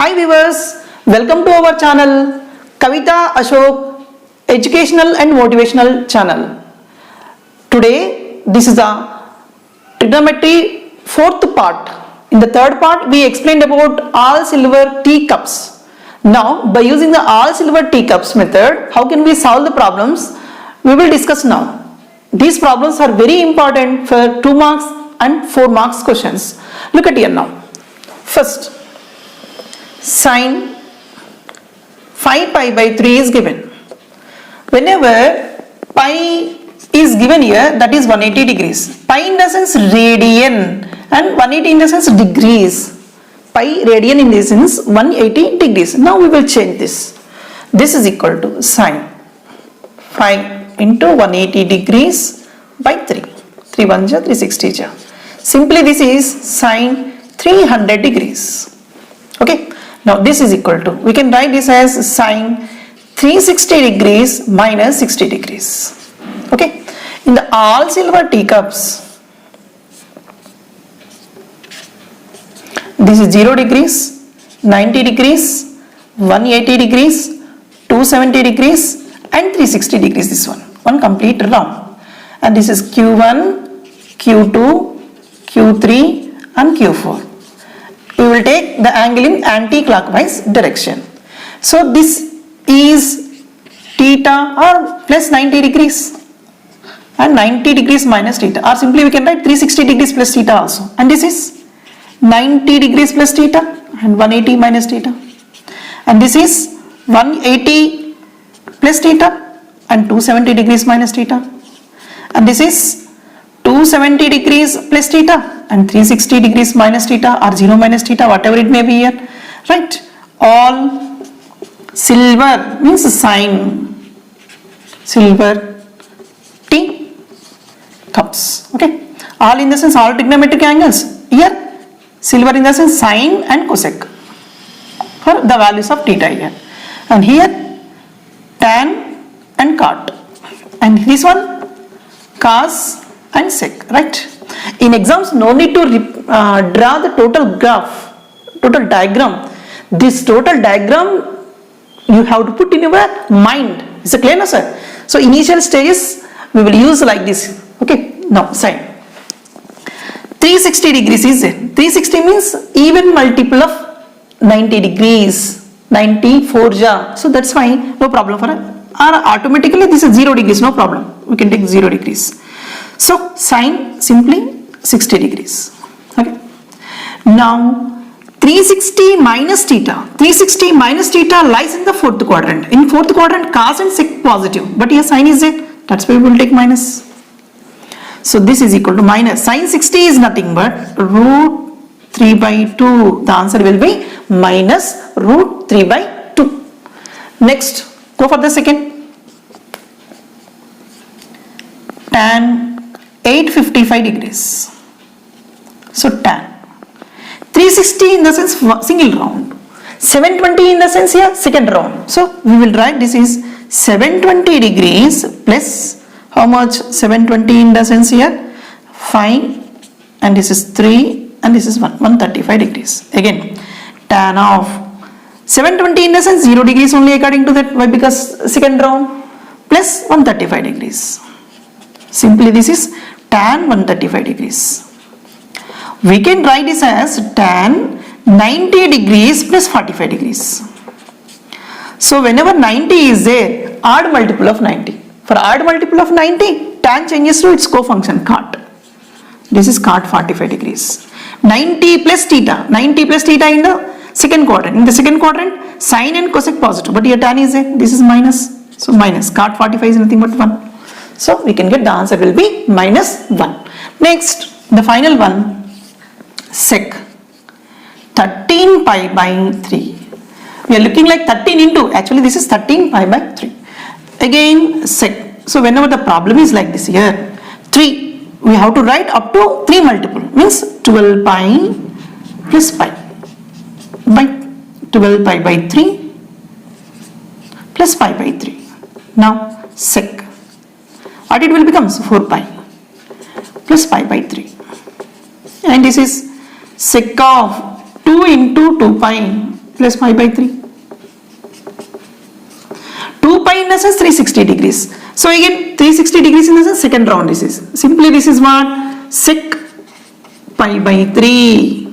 Hi viewers, welcome to our channel Kavita Ashok Educational and Motivational channel. Today this is the trigonometry fourth part. In the third part we explained about all silver teacups. Now by using the all silver teacups method, how can we solve the problems? We will discuss now. These problems are very important for 2 marks and 4 marks questions. Look at here now. First, sin 5 pi by 3 is given. Whenever pi is given here, that is 180 degrees. Pi in the sense radian and 180 in the sense degrees. Pi radian in the sense 180 degrees. Now we will change this. This is equal to sin 5 into 180 degrees by 3. 3 1 ja 360 ja. Simply this is sin 300 degrees. Okay. Now this is equal to, we can write this as sin 360 degrees minus 60 degrees. Okay. In the all silver teacups, this is 0 degrees, 90 degrees, 180 degrees, 270 degrees and 360 degrees, this one complete round. And this is Q1, Q2, Q3 and Q4. We will take the angle in anti-clockwise direction. So this is theta or plus 90 degrees and 90 degrees minus theta, or simply we can write 360 degrees plus theta also. And this is 90 degrees plus theta and 180 minus theta. And this is 180 plus theta and 270 degrees minus theta. And this is 270 degrees plus theta and 360 degrees minus theta or 0 minus theta, whatever it may be here, right? All silver means sin silver T cups. Okay, all in the sense all trigonometric angles. Here silver in the sense sine and cosec for the values of theta here, and here tan and cot, and this one cos and sec, right? In exams, no need to draw the total graph, total diagram. This total diagram you have to put in your mind. Is it clear now, sir? So initial stages we will use like this. Okay, now sine 360 degrees is it? 360 means even multiple of 90 degrees, 94 ja. So that's fine, no problem for it. Or automatically this is 0 degrees, no problem. We can take 0 degrees. So sine simply 60 degrees. Okay. Now 360 minus theta. 360 minus theta lies in the fourth quadrant. In fourth quadrant, cos and sec positive, but here sine is there. That's why we will take minus. So this is equal to minus. Sine 60 is nothing but root 3 by 2. The answer will be minus root 3 by 2. Next, go for the second. Tan 855 degrees. So tan 360 in the sense single round, 720 in the sense here second round. So we will write this is 720 degrees plus how much? 720 in the sense here 5, and this is 3, and this is 135 degrees. Again tan of 720 in the sense 0 degrees only according to that. Why? Because second round plus 135 degrees. Simply this is tan 135 degrees. We can write this as tan 90 degrees plus 45 degrees. So whenever 90 is there, odd multiple of 90. For odd multiple of 90, tan changes to its co-function cot. This is cot 45 degrees. 90 plus theta. 90 plus theta in the second quadrant. In the second quadrant, sine and cosec positive, but here tan is there. This is minus. So minus cot 45 is nothing but 1. So we can get the answer will be minus 1. Next, the final one, sec 13 pi by 3. We are looking like 13 into, actually this is 13 pi by 3. Again sec. So whenever the problem is like this here, 3, we have to write up to 3 multiple, means 12 pi plus pi by 12 pi by 3 plus pi by 3. Now sec. What it will become? 4 pi plus pi by 3, and this is sec of 2 into 2 pi plus pi by 3. 2 pi in the sense 360 degrees. So again 360 degrees in the sense second round this is. Simply this is what? Sec pi by 3.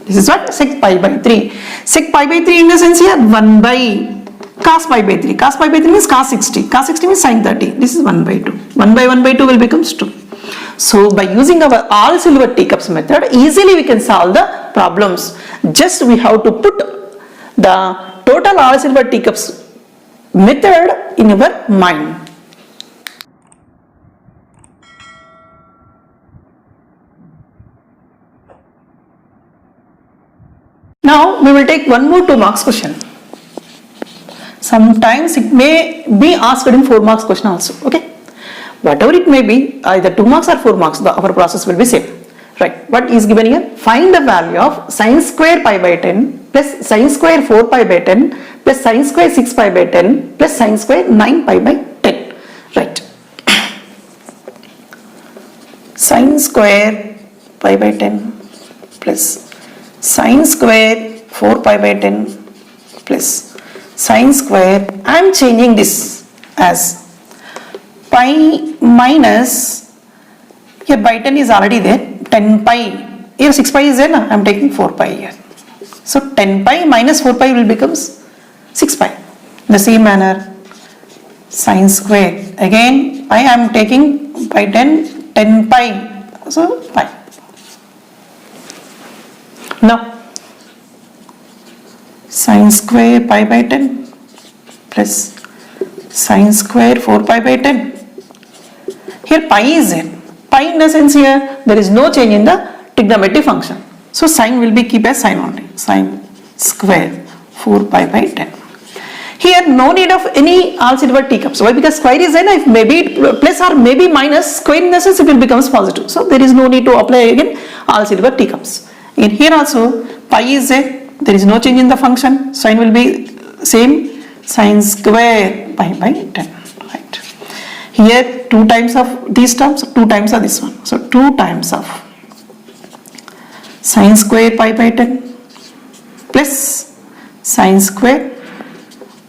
This is what? Sec pi by 3. Sec pi by 3 in the sense here 1 by cos pi by 3. Cos pi by 3 means cos 60. Cos 60 means sin 30. This is 1 by 2. 1 by 1 by 2 will become 2. So by using our all silver teacups method, easily we can solve the problems. Just we have to put the total all silver teacups method in our mind. Now we will take one more 2 marks question. Sometimes it may be asked in 4 marks question also. Okay, whatever it may be, either 2 marks or 4 marks, our process will be same. Right, what is given here? Find the value of sin square pi by 10 plus sin square 4 pi by 10 plus sin square 6 pi by 10 plus sin square 9 pi by 10. Right. Sin square pi by 10 plus sin square 4 pi by 10 plus sin square, I am changing this as pi minus, here by 10 is already there, 10 pi, here 6 pi is there, I am taking 4 pi here. So 10 pi minus 4 pi will becomes 6 pi. In the same manner, sin square, again I am taking by 10, 10 pi, so pi. Now sin square pi by 10 plus sin square 4 pi by 10. Here pi is there. Pi in the sense here there is no change in the trigonometric function. So sin will be keep as sin only. Sin square 4 pi by 10. Here no need of any all silver teacups. Why? Because square is there. If maybe plus or maybe minus, square in the sense it will becomes positive. So there is no need to apply again all silver teacups. In here also pi is there. There is no change in the function. Sin will be same. Sin square pi by 10. Right. Here 2 times of these terms, 2 times of this one. So 2 times of sin square pi by 10 plus sin square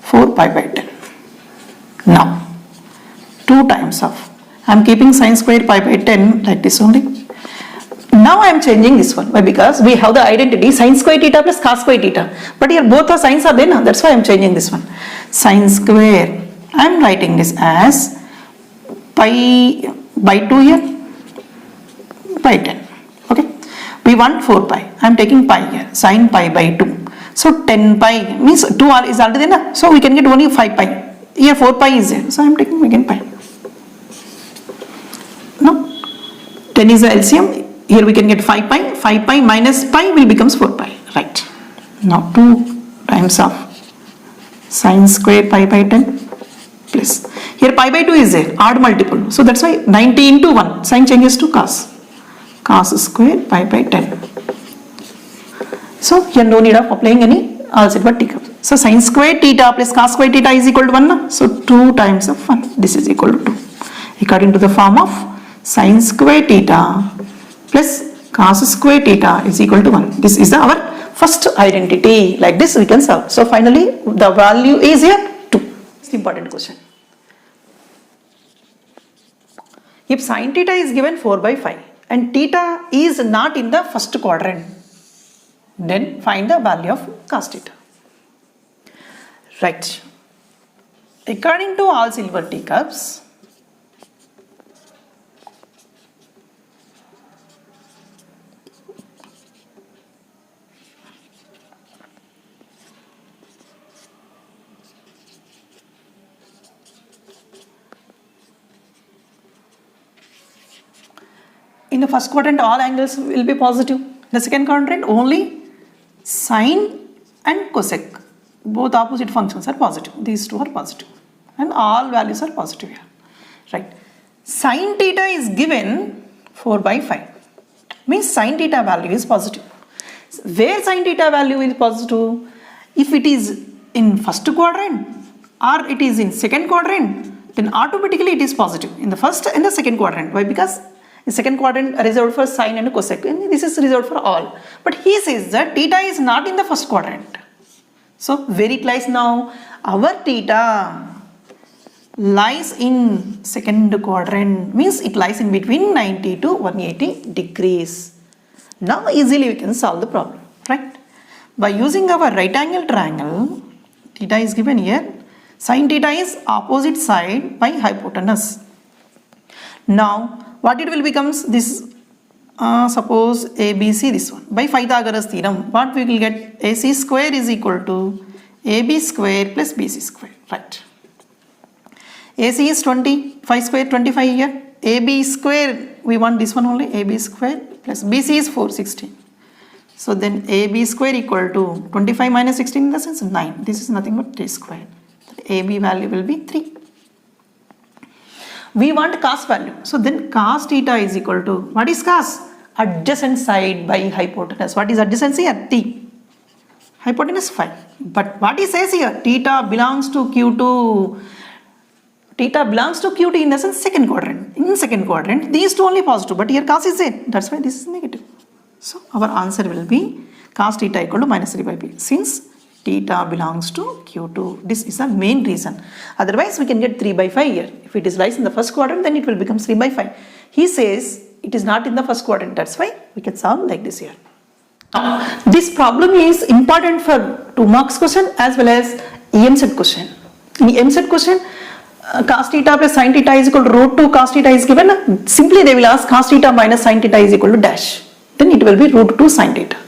4 pi by 10. Now 2 times of, I am keeping sin square pi by 10 like this only. Now I am changing this one. Why? Because we have the identity sin square theta plus cos square theta. But here both the signs are there now. That's why I am changing this one. Sin square, I am writing this as pi by 2 here, by 10. Okay. We want 4 pi. I am taking pi here. Sin pi by 2. So 10 pi means 2 is already there. So we can get only 5 pi. Here 4 pi is there. So I am taking again pi. No. 10 is the LCM. Here we can get 5 pi. 5 pi minus pi will becomes 4 pi. Right. Now 2 times of sin square pi by 10 plus. Here pi by 2 is there. Odd multiple. So that's why 90 into 1. Sin changes to cos. Cos square pi by 10. So here no need of applying any all silver teacups. So sin square theta plus cos square theta is equal to 1. Na? So 2 times of 1. This is equal to 2. According to the form of sin square theta plus cos square theta is equal to 1. This is our first identity. Like this we can solve. So finally the value is here 2. It's the important question. If sin theta is given 4 by 5 and theta is not in the first quadrant, then find the value of cos theta. Right. According to all silver teacups, in the first quadrant all angles will be positive. In the second quadrant only sine and cosec, both opposite functions are positive. These two are positive and all values are positive here. Right. Sin theta is given 4 by 5. Means sin theta value is positive. Where sin theta value is positive? If it is in first quadrant or it is in second quadrant, then automatically it is positive in the first and the second quadrant. Why? Because the second quadrant reserved for sine and cosec, and this is reserved for all. But he says that theta is not in the first quadrant. So where it lies now? Our theta lies in second quadrant, means it lies in between 90 to 180 degrees. Now easily we can solve the problem, right? By using our right angle triangle, theta is given here, sin theta is opposite side by hypotenuse. Now what it will becomes, this suppose ABC, this one, by Pythagoras theorem, what we will get? AC square is equal to AB square plus BC square, right? AC is 20, 5 square 25 here, AB square, we want this one only, AB square plus BC is 416. So then AB square equal to 25 minus 16 in the sense 9, this is nothing but 3 square. AB value will be 3. We want cos value. So then cos theta is equal to, what is cos? Adjacent side by hypotenuse. What is adjacent here? T. Hypotenuse 5. But what it says here? Theta belongs to Q2. Theta belongs to Q2 in the sense second quadrant. In second quadrant, these two only positive. But here cos is there. That's why this is negative. So our answer will be cos theta equal to minus 3 by p. Since theta belongs to Q2. This is the main reason. Otherwise, we can get 3 by 5 here. If it is lies in the first quadrant, then it will become 3 by 5. He says it is not in the first quadrant. That's why we can solve like this here. Now, this problem is important for 2 marks question as well as EMSET question. In EMSET question, cos theta plus sin theta is equal to root 2 cos theta is given. Simply they will ask cos theta minus sin theta is equal to dash. Then it will be root 2 sin theta.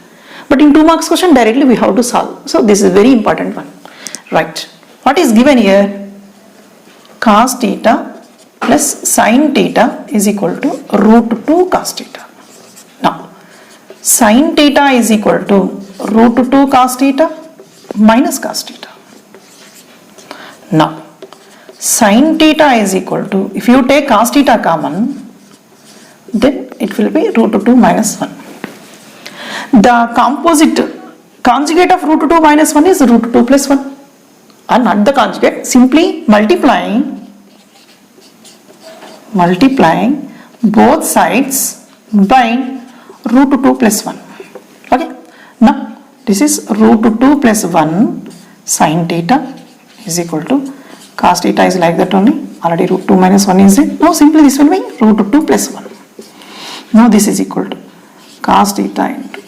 But in 2 marks question directly we have to solve. So this is very important one. Right. What is given here? Cos theta plus sin theta is equal to root 2 cos theta. Now sin theta is equal to root 2 cos theta minus cos theta. Now sin theta is equal to, if you take cos theta common, then it will be root 2 minus 1. The conjugate of root 2 minus 1 is root 2 plus 1. And not the conjugate, simply multiplying both sides by root 2 plus 1. Okay. Now this is root 2 plus 1 sin theta is equal to cos theta is like that only. Already root 2 minus 1 is it. Now simply this will be root 2 plus 1. Now this is equal to cos theta into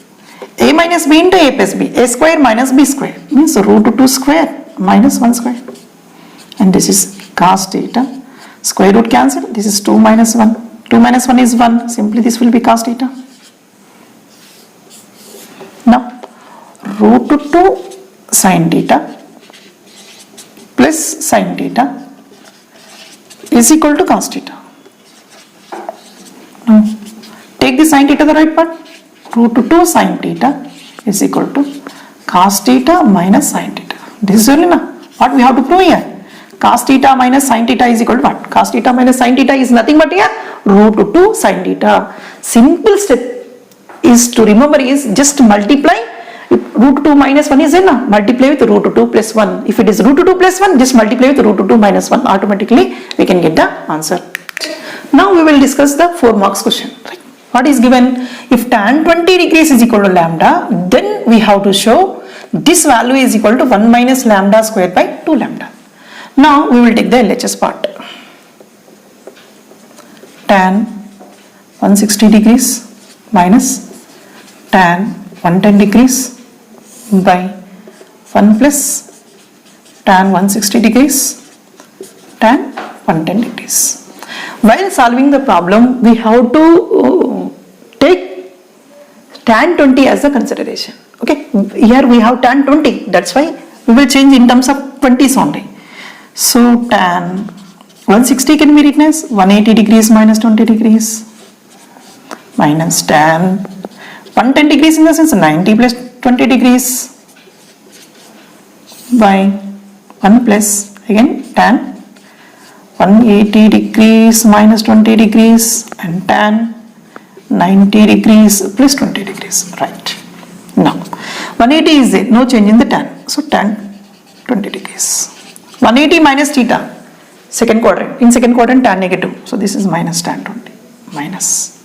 a minus b into a plus b. A square minus b square means root 2 square minus 1 square. And this is cos theta. Square root cancel. This is 2 minus 1. 2 minus 1 is 1. Simply this will be cos theta. Now root 2 sin theta plus sin theta is equal to cos theta. Now take the sin theta the right part. Root 2 sin theta is equal to cos theta minus sin theta. This is only now what we have to prove here. Cos theta minus sin theta is equal to what? Cos theta minus sin theta is nothing but here root 2 sin theta. Simple step is to remember is just multiply. Root 2 minus 1 is in now. Multiply with root 2 plus 1. If it is root 2 plus 1, just multiply with root 2 minus 1. Automatically we can get the answer. Now we will discuss the 4 marks question. What is given? If tan 20 degrees is equal to lambda, then we have to show this value is equal to 1 minus lambda square by 2 lambda. Now we will take the LHS part. Tan 160 degrees minus tan 110 degrees by 1 plus tan 160 degrees tan 110 degrees. While solving the problem, we have to take tan 20 as a consideration. Okay, here we have tan 20. That's why we will change in terms of 20s only. So tan 160 can be written as 180 degrees minus 20 degrees minus tan 110 degrees in the sense 90 plus 20 degrees by 1 plus again tan 180 degrees minus 20 degrees and tan 90 degrees plus 20 degrees. Right. Now 180 is there, no change in the tan. So tan 20 degrees. 180 minus theta, second quadrant. In second quadrant tan negative. So this is minus tan 20. Minus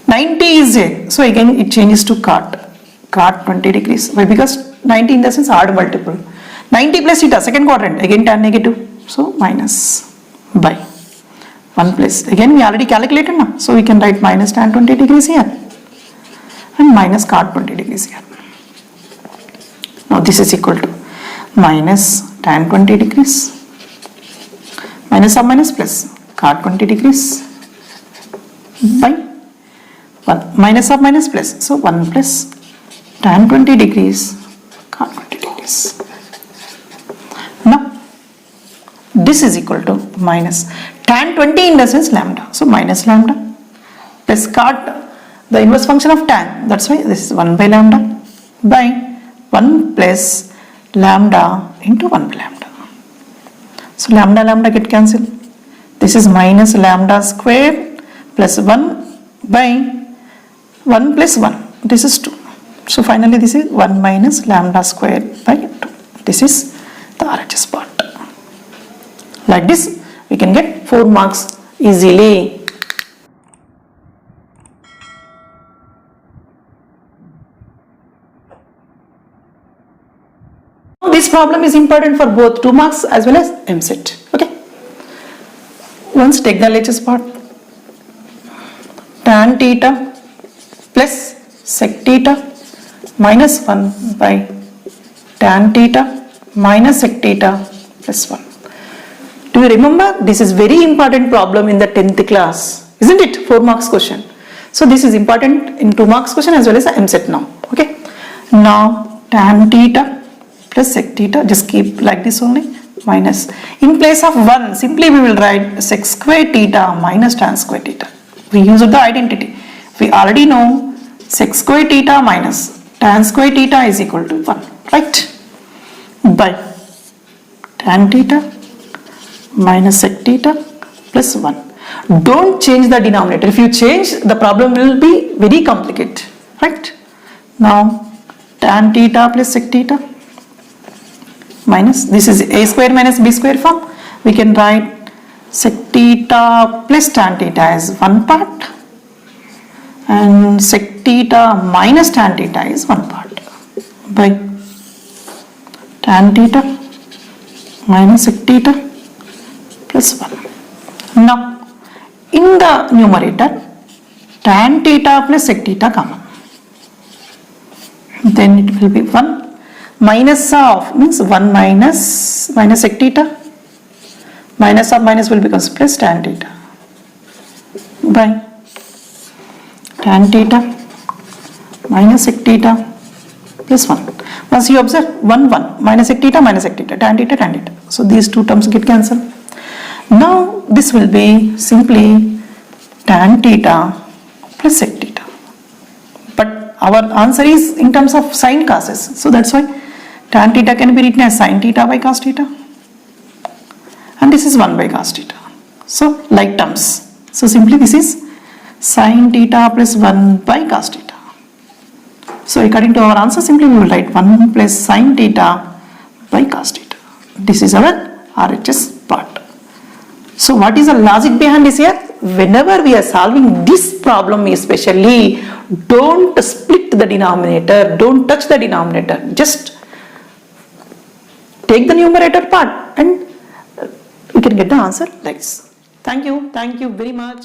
90 is there. So again it changes to cot 20 degrees. Why? Because 90 in the sense odd multiple. 90 plus theta, second quadrant, again tan negative. So minus by 1 plus. Again we already calculated now. So we can write minus tan 20 degrees here and minus cot 20 degrees here. Now this is equal to minus tan 20 degrees minus of minus plus cot 20 degrees by 1 minus of minus plus. So 1 plus tan 20 degrees cot 20 degrees. Now this is equal to minus tan 20 in the sense lambda. So minus lambda plus cot, the inverse function of tan. That's why this is 1 by lambda by 1 plus lambda into 1 by lambda. So lambda lambda get cancelled. This is minus lambda square plus 1 by 1 plus 1. This is 2. So finally this is 1 minus lambda square by 2. This is the RHS part. Like this we can get 4 marks easily. This problem is important for both 2 marks as well as MCET. Okay. Once take the LHS part. Tan theta plus sec theta minus 1 by tan theta minus sec theta plus 1. Do you remember? This is very important problem in the 10th class, isn't it? 4 marks question. So this is important in 2 marks question as well as the MCET now. Okay. Now tan theta plus sec theta, just keep like this only, minus, in place of 1 simply we will write sec square theta minus tan square theta. We use the identity. We already know sec square theta minus tan square theta is equal to 1, right? By tan theta minus sec theta plus 1. Don't change the denominator. If you change, the problem will be very complicated, right? Now tan theta plus sec theta minus, this is a square minus b square form. We can write sec theta plus tan theta as 1 part and sec theta minus tan theta is 1 part by tan theta minus sec theta plus 1. Now in the numerator tan theta plus sec theta common, then it will be 1 minus of means 1 minus sec theta, minus of minus will become plus tan theta by tan theta minus sec theta plus 1. Once you observe 1 1 minus sec theta tan theta tan theta. So these 2 terms get cancelled. Now this will be simply tan theta plus sec theta. But our answer is in terms of sine causes. So that's why tan theta can be written as sine theta by cos theta and this is 1 by cos theta. So like terms. So simply this is sine theta plus 1 by cos theta. So according to our answer, simply we will write 1 plus sine theta by cos theta. This is our RHS part. So what is the logic behind this here? Whenever we are solving this problem especially, don't split the denominator, don't touch the denominator, just take the numerator part and we can get the answer like this. Thank you very much.